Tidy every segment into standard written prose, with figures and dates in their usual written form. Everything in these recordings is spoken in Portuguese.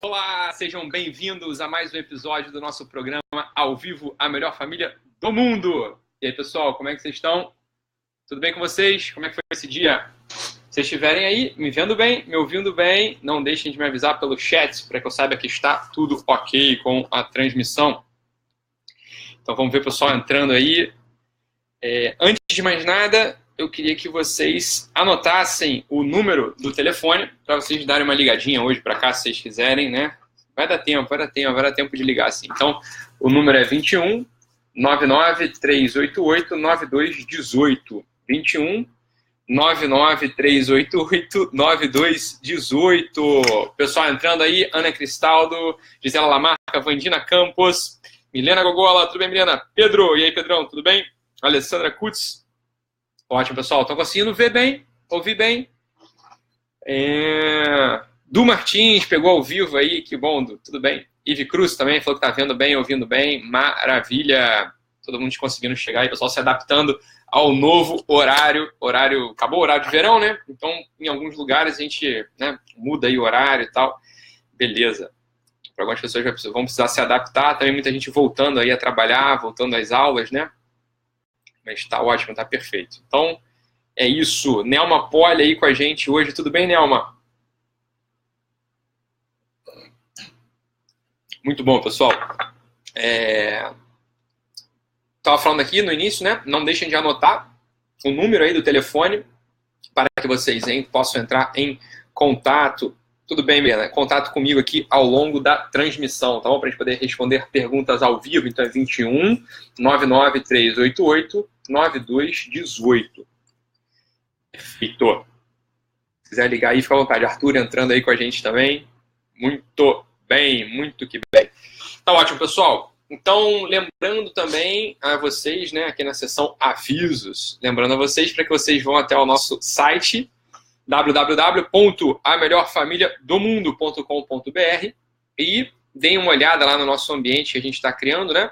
Olá, sejam bem-vindos a mais um episódio do nosso programa Ao Vivo, a melhor família do mundo. E aí, pessoal, como é que vocês estão? Tudo bem com vocês? Como é que foi esse dia? Se vocês estiverem aí me vendo bem, me ouvindo bem, não deixem de me avisar pelo chat para que eu saiba que está tudo ok com a transmissão. Então vamos ver o pessoal entrando aí. Antes de mais nada, eu queria que vocês anotassem o número do telefone para vocês darem uma ligadinha hoje para cá, se vocês quiserem, né? Vai dar tempo de ligar, sim. Então, o número é 21 99 388 9218. 21 99 388 9218. Pessoal entrando aí, Ana Cristaldo, Gisela Lamarca, Vandina Campos, Milena Gogola, tudo bem, Milena? Pedro, e aí, Pedrão, tudo bem? Alessandra Kutz. Ótimo, pessoal. Estão conseguindo ver bem? Ouvir bem? Du Martins pegou ao vivo aí. Que bom, Du. Tudo bem? Ive Cruz também falou que está vendo bem, ouvindo bem. Maravilha. Todo mundo conseguindo chegar aí. Pessoal se adaptando ao novo horário. Acabou o horário de verão, né? Então, em alguns lugares a gente, né, muda aí o horário e tal. Beleza. Para algumas pessoas vão precisar se adaptar. Também muita gente voltando aí a trabalhar, voltando às aulas, né? Mas está ótimo, está perfeito. Então, é isso. Nelma Poli aí com a gente hoje. Tudo bem, Nelma? Muito bom, pessoal. Estava falando aqui no início, né? Não deixem de anotar o número aí do telefone para que vocês possam entrar em contato. Tudo bem, Helena? Contato comigo aqui ao longo da transmissão, tá bom? Para a gente poder responder perguntas ao vivo. Então é 21 99 388 9218. Perfeito. Se quiser ligar aí, fica à vontade. Arthur entrando aí com a gente também. Muito bem, muito que bem. Tá ótimo, pessoal. Então, lembrando também a vocês, né, aqui na seção avisos, lembrando a vocês para que vocês vão até o nosso site www.amelhorfamiliadomundo.com.br e deem uma olhada lá no nosso ambiente que a gente está criando, né?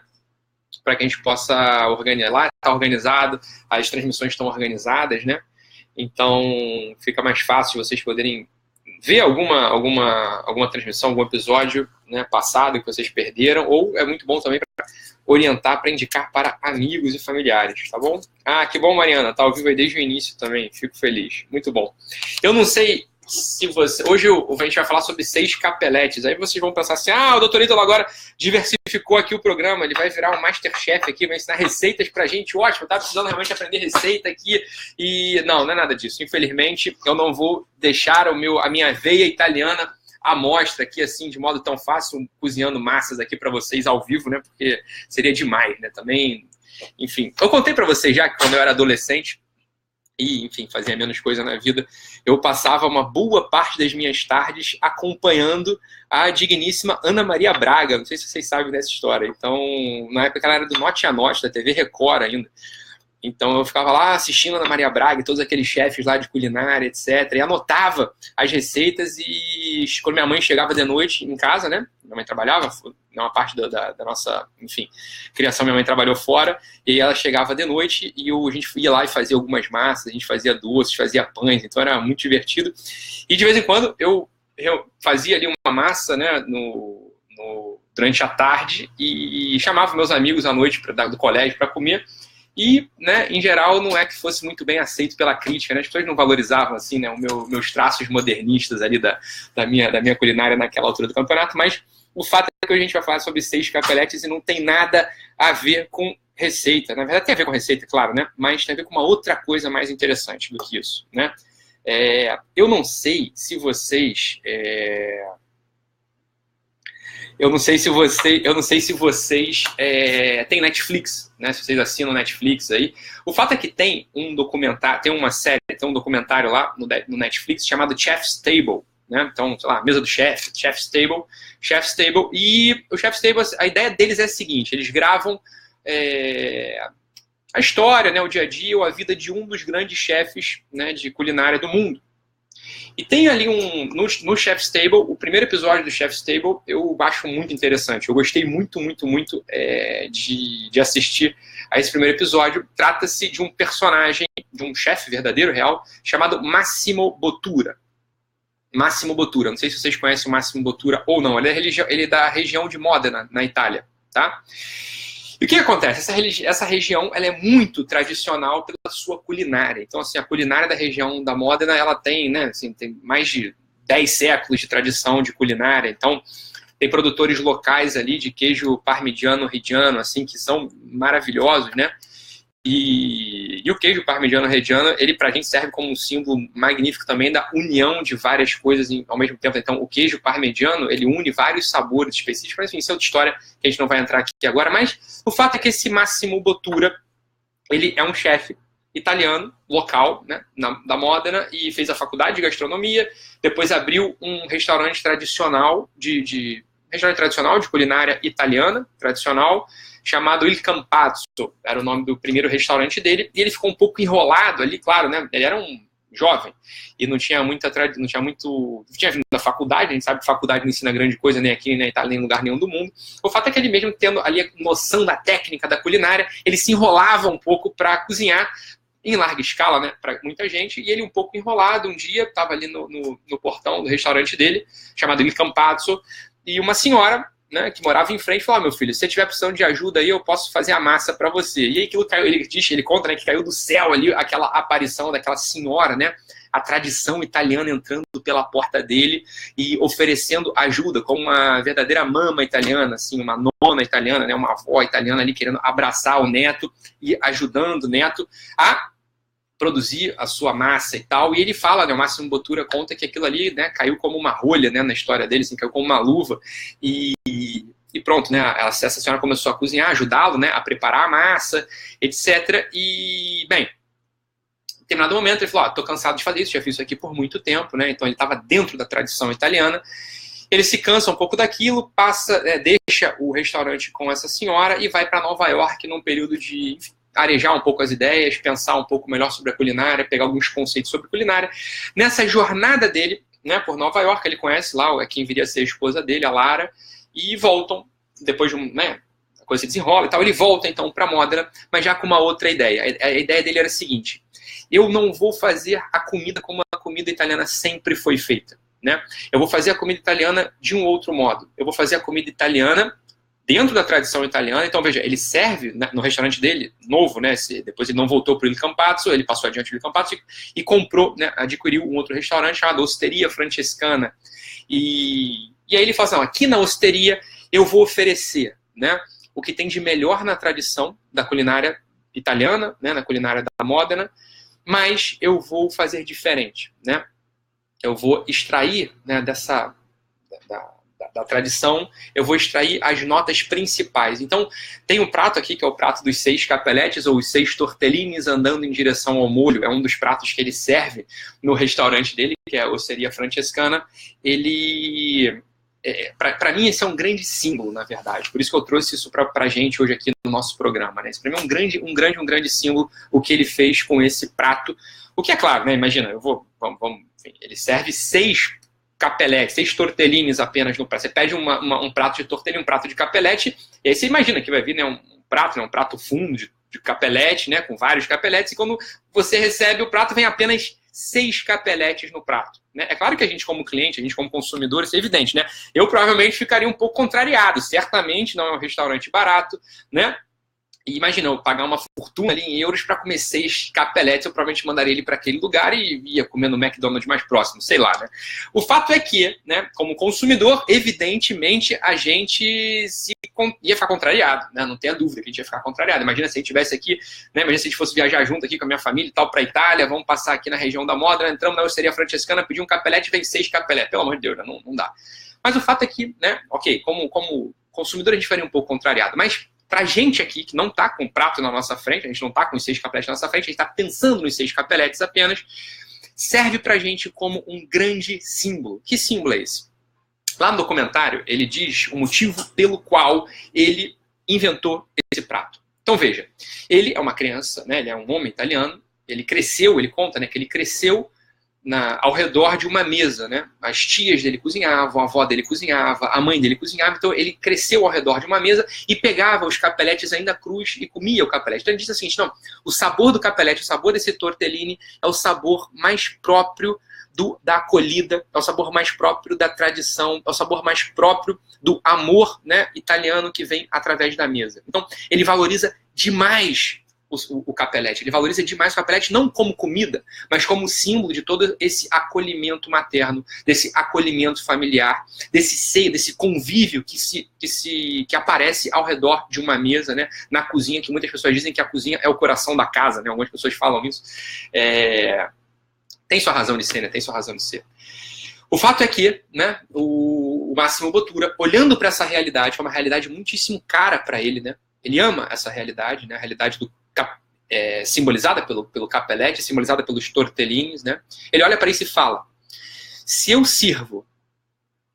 Para que a gente possa organizar. Lá está organizado, as transmissões estão organizadas, né? Então, fica mais fácil vocês poderem ver alguma transmissão, algum episódio, né, passado que vocês perderam, ou é muito bom também para orientar, para indicar para amigos e familiares, tá bom? Ah, que bom, Mariana, tá ao vivo aí desde o início também, fico feliz, muito bom. Eu não sei se você... Hoje a gente vai falar sobre 6 capeletes, aí vocês vão pensar assim, o Dr. Ítalo agora diversificou aqui o programa, ele vai virar um Masterchef aqui, vai ensinar receitas pra gente, ótimo, tá precisando realmente aprender receita aqui, e não é nada disso, infelizmente eu não vou deixar a minha veia italiana à mostra aqui, assim, de modo tão fácil, cozinhando massas aqui para vocês ao vivo, né? Porque seria demais, né? Também, enfim. Eu contei para vocês já que quando eu era adolescente e, enfim, fazia menos coisa na vida, eu passava uma boa parte das minhas tardes acompanhando a digníssima Ana Maria Braga. Não sei se vocês sabem dessa história. Então, na época ela era do Norte a Norte, da TV Record ainda. Então eu ficava lá assistindo a Ana Maria Braga, todos aqueles chefes lá de culinária, etc. E anotava as receitas e quando minha mãe chegava de noite em casa, né? Minha mãe trabalhava, uma parte da nossa, enfim, criação, minha mãe trabalhou fora. E aí ela chegava de noite e a gente ia lá e fazia algumas massas, a gente fazia doces, fazia pães. Então era muito divertido. E de vez em quando eu fazia ali uma massa, né? Durante a tarde e chamava meus amigos à noite do colégio para comer. E, né, em geral, não é que fosse muito bem aceito pela crítica, né? As pessoas não valorizavam, assim, né, meus traços modernistas ali da minha culinária naquela altura do campeonato, mas o fato é que a gente vai falar sobre 6 capeletes e não tem nada a ver com receita. Na verdade, tem a ver com receita, claro, né? Mas tem a ver com uma outra coisa mais interessante do que isso, né? Eu não sei se vocês... Eu não sei se vocês têm Netflix, né? Se vocês assinam Netflix aí. O fato é que tem um documentário, tem uma série, tem um documentário lá no Netflix chamado Chef's Table, né? Então, sei lá, mesa do chefe, Chef's Table. E o Chef's Table, a ideia deles é a seguinte: eles gravam a história, né, o dia a dia ou a vida de um dos grandes chefes, né, de culinária do mundo. E tem ali no Chef's Table, o primeiro episódio do Chef's Table, eu acho muito interessante. Eu gostei muito de assistir a esse primeiro episódio. Trata-se de um personagem, de um chefe verdadeiro, real, chamado Massimo Bottura. Massimo Bottura. Não sei se vocês conhecem o Massimo Bottura ou não. Ele é da região de Modena, na Itália. Tá? E o que acontece? Essa região ela é muito tradicional pela sua culinária. Então, assim, a culinária da região da Modena, ela tem, né, assim, tem mais de 10 séculos de tradição de culinária. Então, tem produtores locais ali de queijo parmigiano reggiano, assim, que são maravilhosos, né? E o queijo parmigiano reggiano, ele pra gente serve como um símbolo magnífico também da união de várias coisas ao mesmo tempo. Então, o queijo parmigiano, ele une vários sabores específicos, mas enfim, isso é outra história que a gente não vai entrar aqui agora. Mas o fato é que esse Massimo Bottura, ele é um chefe italiano, local, né, da Modena, e fez a faculdade de gastronomia, depois abriu um restaurante tradicional de culinária italiana, tradicional, chamado Il Campazzo, era o nome do primeiro restaurante dele, e ele ficou um pouco enrolado ali, claro, né? Ele era um jovem e não tinha vindo da faculdade, a gente sabe que faculdade não ensina grande coisa nem aqui, nem na Itália, nem em lugar nenhum do mundo. O fato é que ele mesmo tendo ali a noção da técnica da culinária, ele se enrolava um pouco para cozinhar em larga escala, né, para muita gente, e ele um pouco enrolado, um dia estava ali no portão do restaurante dele, chamado Il Campazzo, e uma senhora, né, que morava em frente, falou: meu filho, se você tiver precisando de ajuda aí, eu posso fazer a massa para você. E aí aquilo caiu, ele conta, né, que caiu do céu ali aquela aparição daquela senhora, né, a tradição italiana entrando pela porta dele e oferecendo ajuda, como uma verdadeira mama italiana, assim, uma nona italiana, né, uma avó italiana ali querendo abraçar o neto e ajudando o neto a produzir a sua massa e tal, e ele fala, né, o Massimo Bottura conta que aquilo ali, né, caiu como uma rolha, né, na história dele, assim, caiu como uma luva, e pronto, né, essa senhora começou a cozinhar, ajudá-lo, né, a preparar a massa, etc, e, bem, em determinado momento ele falou: tô cansado de fazer isso, já fiz isso aqui por muito tempo, né, então ele estava dentro da tradição italiana, ele se cansa um pouco daquilo, deixa o restaurante com essa senhora e vai para Nova York num período de, enfim, arejar um pouco as ideias, pensar um pouco melhor sobre a culinária, pegar alguns conceitos sobre culinária. Nessa jornada dele, né, por Nova York, ele conhece lá quem viria a ser a esposa dele, a Lara, e voltam, depois de a coisa se desenrola e tal, ele volta então para Modena, mas já com uma outra ideia. A ideia dele era a seguinte: eu não vou fazer a comida como a comida italiana sempre foi feita, né? Eu vou fazer a comida italiana de um outro modo. Eu vou fazer a comida italiana dentro da tradição italiana. Então, veja, ele serve, né, no restaurante dele, novo, né, depois ele não voltou para o Il Campazzo, ele passou adiante do Il Campazzo e comprou, né, adquiriu um outro restaurante chamado Osteria Francescana. E aí ele fala assim: aqui na Osteria eu vou oferecer, né, o que tem de melhor na tradição da culinária italiana, né, na culinária da Modena, mas eu vou fazer diferente, né? Eu vou extrair, né, da tradição, eu vou extrair as notas principais. Então, tem um prato aqui, que é o prato dos 6 capeletes, ou os 6 tortellinis andando em direção ao molho. É um dos pratos que ele serve no restaurante dele, que é a Osteria Francescana. Ele... para mim, esse é um grande símbolo, na verdade. Por isso que eu trouxe isso para a gente hoje aqui no nosso programa, né? Esse para mim é um grande símbolo, o que ele fez com esse prato. O que é claro, né? Imagina, enfim, ele serve 6 capelete, 6 tortellinis apenas no prato. Você pede um prato de tortellini, um prato de capelete, e aí você imagina que vai vir, né, um prato fundo de capelete, né, com vários capeletes, e quando você recebe o prato, vem apenas 6 capeletes no prato, né? É claro que a gente como cliente, a gente como consumidor, isso é evidente, né? Eu provavelmente ficaria um pouco contrariado, certamente não é um restaurante barato, né? E imagina, eu pagar uma fortuna ali em euros para comer 6 capeletes, eu provavelmente mandaria ele para aquele lugar e ia comer no McDonald's mais próximo, sei lá, né? O fato é que, né, como consumidor, evidentemente, a gente ia ficar contrariado, né? Não tenha dúvida que a gente ia ficar contrariado. Imagina se a gente estivesse aqui, né? Imagina se a gente fosse viajar junto aqui com a minha família e tal, para a Itália, vamos passar aqui na região da Modena, entramos na Osteria Francescana, pedir um capelete e vem 6 capeletes. Pelo amor de Deus, né? Não dá. Mas o fato é que, né, ok, como consumidor a gente faria um pouco contrariado, mas pra gente aqui, que não tá com o prato na nossa frente, a gente não tá com os 6 capeletes na nossa frente, a gente tá pensando nos 6 capeletes apenas, serve pra gente como um grande símbolo. Que símbolo é esse? Lá no documentário, ele diz o motivo pelo qual ele inventou esse prato. Então veja, ele é uma criança, né, ele é um homem italiano, ele conta, né, que ele cresceu ao redor de uma mesa, né? As tias dele cozinhavam, a avó dele cozinhava, a mãe dele cozinhava, então ele cresceu ao redor de uma mesa e pegava os capeletes ainda crus e comia o capelete. Então ele disse assim: não, o sabor do capelete, o sabor desse tortellini é o sabor mais próprio da acolhida, é o sabor mais próprio da tradição, é o sabor mais próprio do amor, né, italiano que vem através da mesa. Então, ele valoriza demais o capelete. Ele valoriza demais o capelete não como comida, mas como símbolo de todo esse acolhimento materno, desse acolhimento familiar, desse seio, desse convívio que aparece ao redor de uma mesa, né, na cozinha, que muitas pessoas dizem que a cozinha é o coração da casa, né? Algumas pessoas falam isso. Tem sua razão de ser, né? Tem sua razão de ser. O fato é que, né, o Massimo Bottura, olhando para essa realidade, é uma realidade muitíssimo cara para ele, né? Ele ama essa realidade, né? A realidade simbolizada pelo capelete, simbolizada pelos tortellini, né? Ele olha para isso e fala: se eu sirvo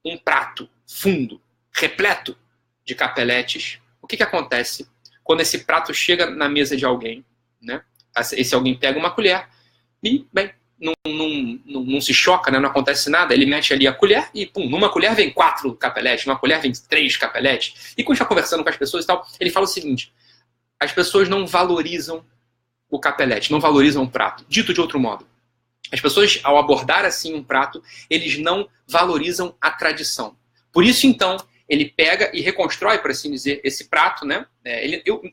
um prato fundo, repleto de capeletes, o que acontece quando esse prato chega na mesa de alguém, né? Esse alguém pega uma colher e, bem, não se choca, né? Não acontece nada. Ele mete ali a colher e, pum, numa colher vem 4 capeletes, numa colher vem 3 capeletes. E quando está conversando com as pessoas e tal, ele fala o seguinte: as pessoas não valorizam o capelete, não valorizam o prato. Dito de outro modo, as pessoas, ao abordar assim um prato, eles não valorizam a tradição. Por isso, então, ele pega e reconstrói, por assim dizer, esse prato, né?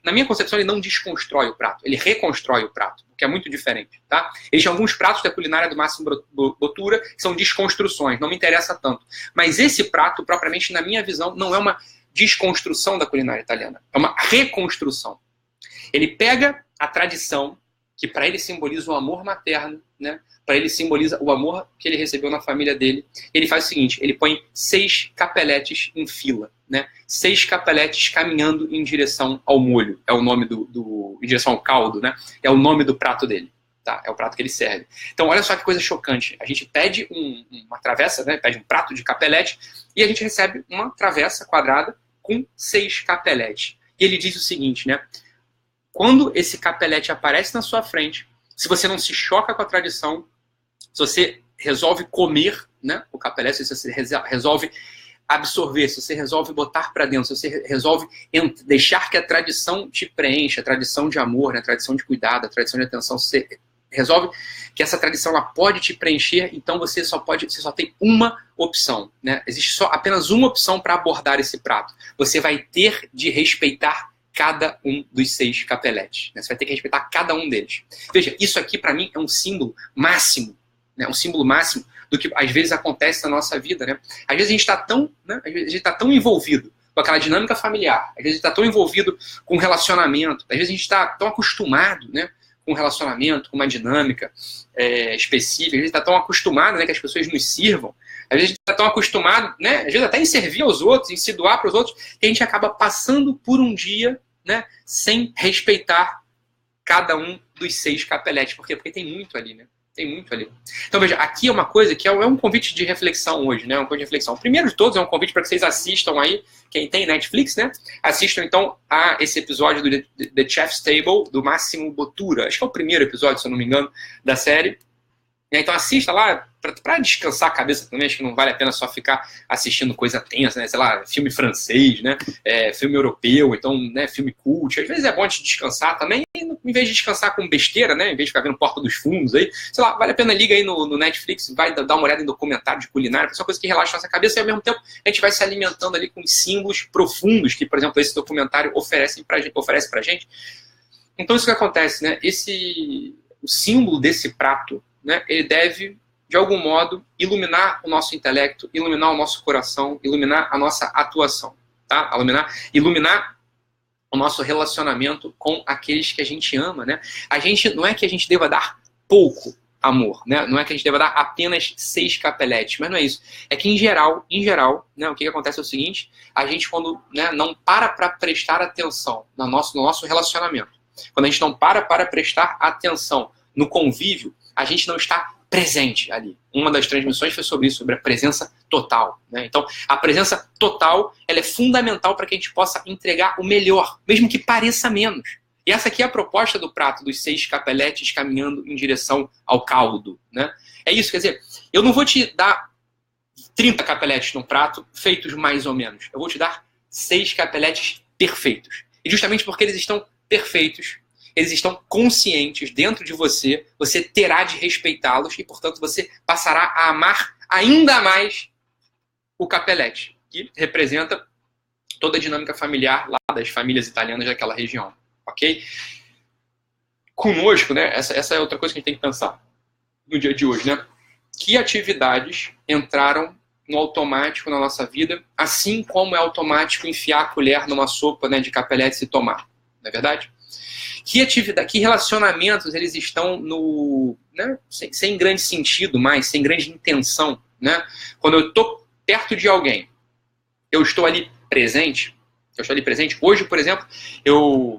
Na minha concepção, ele não desconstrói o prato, ele reconstrói o prato, que é muito diferente, tá? Existem alguns pratos da culinária do Massimo Bottura que são desconstruções, não me interessa tanto. Mas esse prato, propriamente, na minha visão, não é uma desconstrução da culinária italiana, é uma reconstrução. Ele pega a tradição, que para ele simboliza o amor materno, né? Para ele simboliza o amor que ele recebeu na família dele. Ele faz o seguinte: ele põe 6 capeletes em fila, né? 6 capeletes caminhando em direção ao molho. É o nome em direção ao caldo, né? É o nome do prato dele. Tá? É o prato que ele serve. Então, olha só que coisa chocante. A gente pede uma travessa, né? Pede um prato de capelete e a gente recebe uma travessa quadrada com 6 capeletes. E ele diz o seguinte, né? Quando esse capelete aparece na sua frente, se você não se choca com a tradição, se você resolve comer, né, o capelete, se você resolve absorver, se você resolve botar para dentro, se você resolve deixar que a tradição te preencha, a tradição de amor, né, a tradição de cuidado, a tradição de atenção, se você resolve que essa tradição ela pode te preencher, então você só tem uma opção, né? Existe apenas uma opção para abordar esse prato. Você vai ter de respeitar cada um dos 6 capeletes, né? Você vai ter que respeitar cada um deles. Veja, isso aqui para mim é um símbolo máximo, né? Um símbolo máximo do que às vezes acontece na nossa vida, né? Às vezes a gente está tão, né? Às vezes a gente está tão envolvido com aquela dinâmica familiar, às vezes a gente está tão envolvido com o relacionamento, às vezes a gente está tão acostumado, né, com um relacionamento, com uma dinâmica específica, às vezes está tão acostumado, né, que as pessoas nos sirvam, às vezes a gente está tão acostumado, né, às vezes até em servir aos outros, em se doar para os outros, que a gente acaba passando por um dia, né, sem respeitar cada um dos 6 capeletes. Por quê? Porque tem muito ali, né? Tem muito ali. Então, veja, aqui é uma coisa que é um convite de reflexão hoje, né? Um convite de reflexão. O primeiro de todos é um convite para que vocês assistam aí, quem tem Netflix, né? Assistam, então, a esse episódio do The Chef's Table, do Massimo Bottura. Acho que é o primeiro episódio, se eu não me engano, da série. Então assista lá para descansar a cabeça também. Acho que não vale a pena só ficar assistindo coisa tensa, né? Sei lá, filme francês, né? Filme europeu, então, né, filme cult. Às vezes é bom de descansar também, em vez de descansar com besteira, né? Em vez de ficar vendo Porta dos Fundos aí, sei lá, vale a pena, liga aí no Netflix, vai dar uma olhada em documentário de culinária, é uma coisa que relaxa a nossa cabeça e ao mesmo tempo a gente vai se alimentando ali com símbolos profundos que, por exemplo, esse documentário oferece pra gente. Então isso que acontece, né? O símbolo desse prato, né, ele deve, de algum modo, iluminar o nosso intelecto, iluminar o nosso coração, iluminar a nossa atuação, tá? Iluminar o nosso relacionamento com aqueles que a gente ama, né? Não é que a gente deva dar pouco amor, né? Não é que a gente deva dar apenas 6 capeletes, mas não é isso. É que, em geral, né, o que acontece é o seguinte: a gente, quando, né, não para prestar atenção no nosso relacionamento, quando a gente não para prestar atenção no convívio, a gente não está presente ali. Uma das transmissões foi sobre isso, sobre a presença total, né? Então, a presença total, ela é fundamental para que a gente possa entregar o melhor, mesmo que pareça menos. E essa aqui é a proposta do prato, dos 6 capeletes caminhando em direção ao caldo, né? É isso, quer dizer, eu não vou te dar 30 capeletes num prato feitos mais ou menos. Eu vou te dar 6 capeletes perfeitos. E justamente porque eles estão perfeitos, eles estão conscientes dentro de você, você terá de respeitá-los e, portanto, você passará a amar ainda mais o capelete, que representa toda a dinâmica familiar lá das famílias italianas daquela região, ok? Conosco, né, essa é outra coisa que a gente tem que pensar no dia de hoje, né? Que atividades entraram no automático na nossa vida, assim como é automático enfiar a colher numa sopa, né, de capeletes e tomar, não é verdade? Que atividade, que relacionamentos eles estão no, né, sem grande sentido mais, sem grande intenção, né? Quando eu estou perto de alguém, eu estou ali presente. Hoje, por exemplo,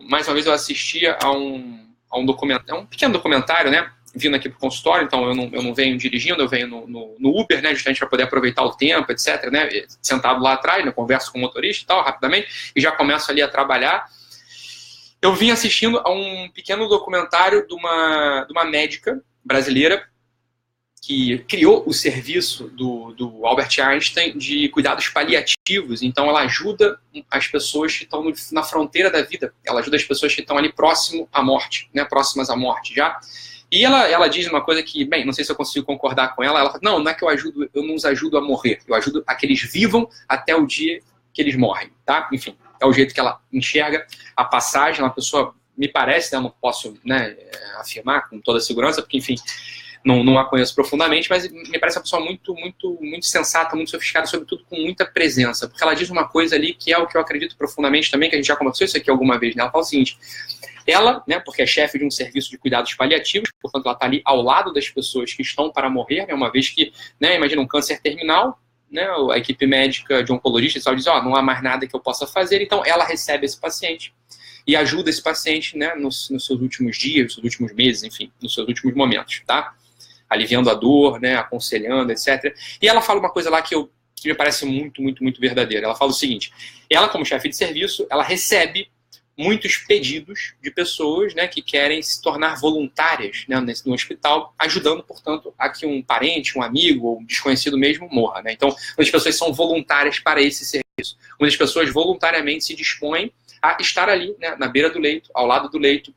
mais uma vez eu assistia a um documentário, um pequeno documentário, né? Vindo aqui para o consultório, então eu não venho dirigindo, eu venho no Uber, né, justamente para poder aproveitar o tempo, etc, né, sentado lá atrás, né, converso com o motorista e tal, rapidamente, e já começo ali a trabalhar. Eu vim assistindo a um pequeno documentário de uma médica brasileira que criou o serviço do Albert Einstein de cuidados paliativos. Então ela ajuda as pessoas que estão na fronteira da vida, ela ajuda as pessoas que estão ali próximas à morte já. E ela diz uma coisa que, bem, não sei se eu consigo concordar com ela. Ela fala, não é que eu não os ajudo a morrer, eu ajudo a que eles vivam até o dia que eles morrem, tá? Enfim, é o jeito que ela enxerga a passagem. Uma pessoa, me parece, né, eu não posso, né, afirmar com toda segurança, porque, enfim, não a conheço profundamente, mas me parece uma pessoa muito, muito, muito sensata, muito sofisticada, sobretudo com muita presença, porque ela diz uma coisa ali que é o que eu acredito profundamente também, que a gente já conversou isso aqui alguma vez, né? Ela fala o seguinte: ela, né, porque é chefe de um serviço de cuidados paliativos, portanto ela está ali ao lado das pessoas que estão para morrer, né, uma vez que, né, imagina um câncer terminal, né, a equipe médica de oncologista só diz, não há mais nada que eu possa fazer, então ela recebe esse paciente e ajuda esse paciente, né, nos seus últimos dias, nos seus últimos meses, enfim, nos seus últimos momentos, tá? Aliviando a dor, né, aconselhando, etc. E ela fala uma coisa lá que me parece muito, muito, muito verdadeira. Ela fala o seguinte: ela, como chefe de serviço, ela recebe muitos pedidos de pessoas, né, que querem se tornar voluntárias, né, no hospital, ajudando, portanto, a que um parente, um amigo ou um desconhecido mesmo morra, né? Então, muitas pessoas são voluntárias para esse serviço. Muitas pessoas voluntariamente se dispõem a estar ali, né, na beira do leito, ao lado do leito,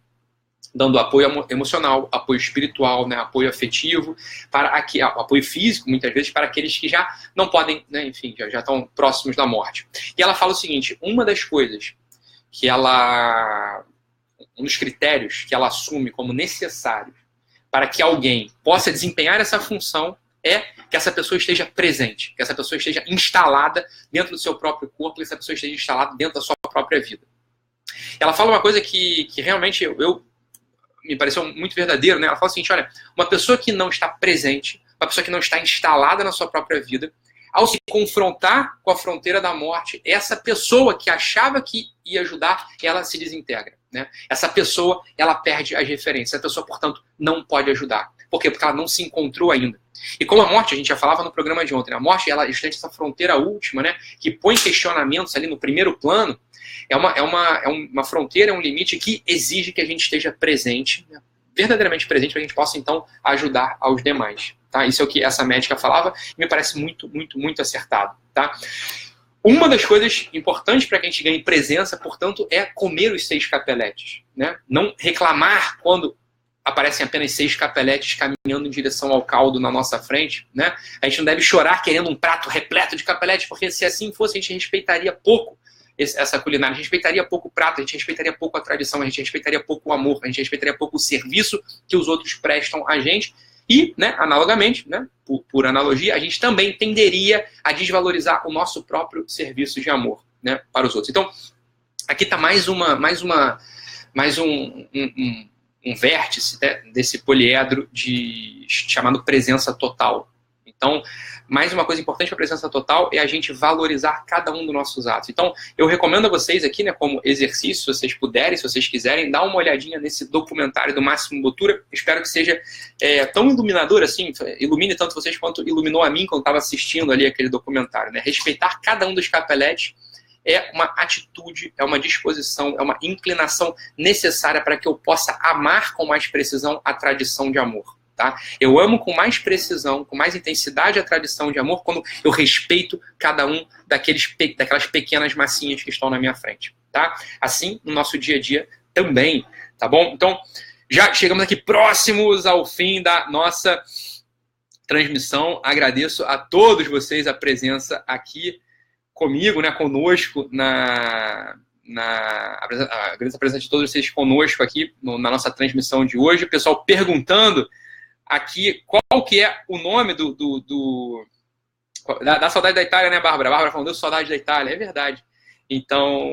dando apoio emocional, apoio espiritual, né, apoio afetivo, apoio físico, muitas vezes, para aqueles que já não podem, né, enfim, já estão próximos da morte. E ela fala o seguinte: uma das coisas que um dos critérios que ela assume como necessários para que alguém possa desempenhar essa função é que essa pessoa esteja presente, que essa pessoa esteja instalada dentro do seu próprio corpo, que essa pessoa esteja instalada dentro da sua própria vida. Ela fala uma coisa que realmente me pareceu muito verdadeiro, né? Ela fala o seguinte: olha, uma pessoa que não está presente, uma pessoa que não está instalada na sua própria vida, ao se confrontar com a fronteira da morte, essa pessoa que achava que ia ajudar, ela se desintegra, né? Essa pessoa, ela perde as referências. Essa pessoa, portanto, não pode ajudar. Por quê? Uma não se encontrou ainda. E como a morte, a gente já falava no programa de ontem, né? A morte, ela está essa fronteira última, né, que põe questionamentos ali no primeiro plano. É uma fronteira, é um limite que exige que a gente esteja presente, né, verdadeiramente presente, para que a gente possa, então, ajudar aos demais. Tá? Isso é o que essa médica falava e me parece muito, muito, muito acertado. Tá? Uma das coisas importantes para que a gente ganhe presença, portanto, é comer os 6 capeletes. Né? Não reclamar quando aparecem apenas 6 capeletes caminhando em direção ao caldo na nossa frente. Né? A gente não deve chorar querendo um prato repleto de capeletes, porque se assim fosse, a gente respeitaria pouco essa culinária, a gente respeitaria pouco o prato, a gente respeitaria pouco a tradição, a gente respeitaria pouco o amor, a gente respeitaria pouco o serviço que os outros prestam a gente. E, né, analogamente, né, por analogia, a gente também tenderia a desvalorizar o nosso próprio serviço de amor, né, para os outros. Então, aqui está mais um vértice, né, desse poliedro chamado presença total. Então, mais uma coisa importante para a presença total é a gente valorizar cada um dos nossos atos. Então, eu recomendo a vocês aqui, né, como exercício, se vocês puderem, se vocês quiserem, dar uma olhadinha nesse documentário do Máximo Bottura. Espero que seja tão iluminador assim, ilumine tanto vocês quanto iluminou a mim quando estava assistindo ali aquele documentário. Né? Respeitar cada um dos capeletes é uma atitude, é uma disposição, é uma inclinação necessária para que eu possa amar com mais precisão a tradição de amor. Tá? Eu amo com mais precisão, com mais intensidade a tradição de amor quando eu respeito cada um daquelas pequenas massinhas que estão na minha frente. Tá? Assim, no nosso dia a dia também. tá bom? Então, já chegamos aqui próximos ao fim da nossa transmissão. Agradeço a todos vocês a presença aqui comigo, né, conosco, agradeço a presença de todos vocês conosco aqui na nossa transmissão de hoje. O pessoal perguntando aqui qual que é o nome da Saudade da Itália, né, Bárbara? A Bárbara falando, deu saudade da Itália, é verdade. Então,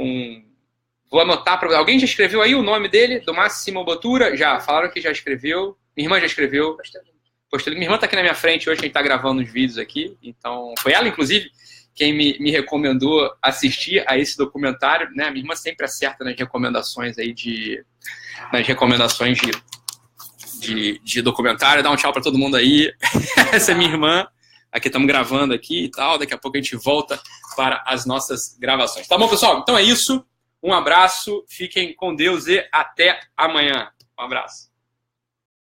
vou anotar para... Alguém já escreveu aí o nome dele, do Massimo Bottura? Já, falaram que já escreveu. Minha irmã já escreveu. Minha irmã está aqui na minha frente hoje, a gente está gravando os vídeos aqui. Então, foi ela, inclusive, quem me recomendou assistir a esse documentário, né? Minha irmã sempre acerta nas recomendações aí de documentário. Dá um tchau para todo mundo aí. Essa é minha irmã. Aqui estamos gravando aqui e tal. Daqui a pouco a gente volta para as nossas gravações. Tá bom, pessoal? Então é isso. Um abraço. Fiquem com Deus e até amanhã. Um abraço.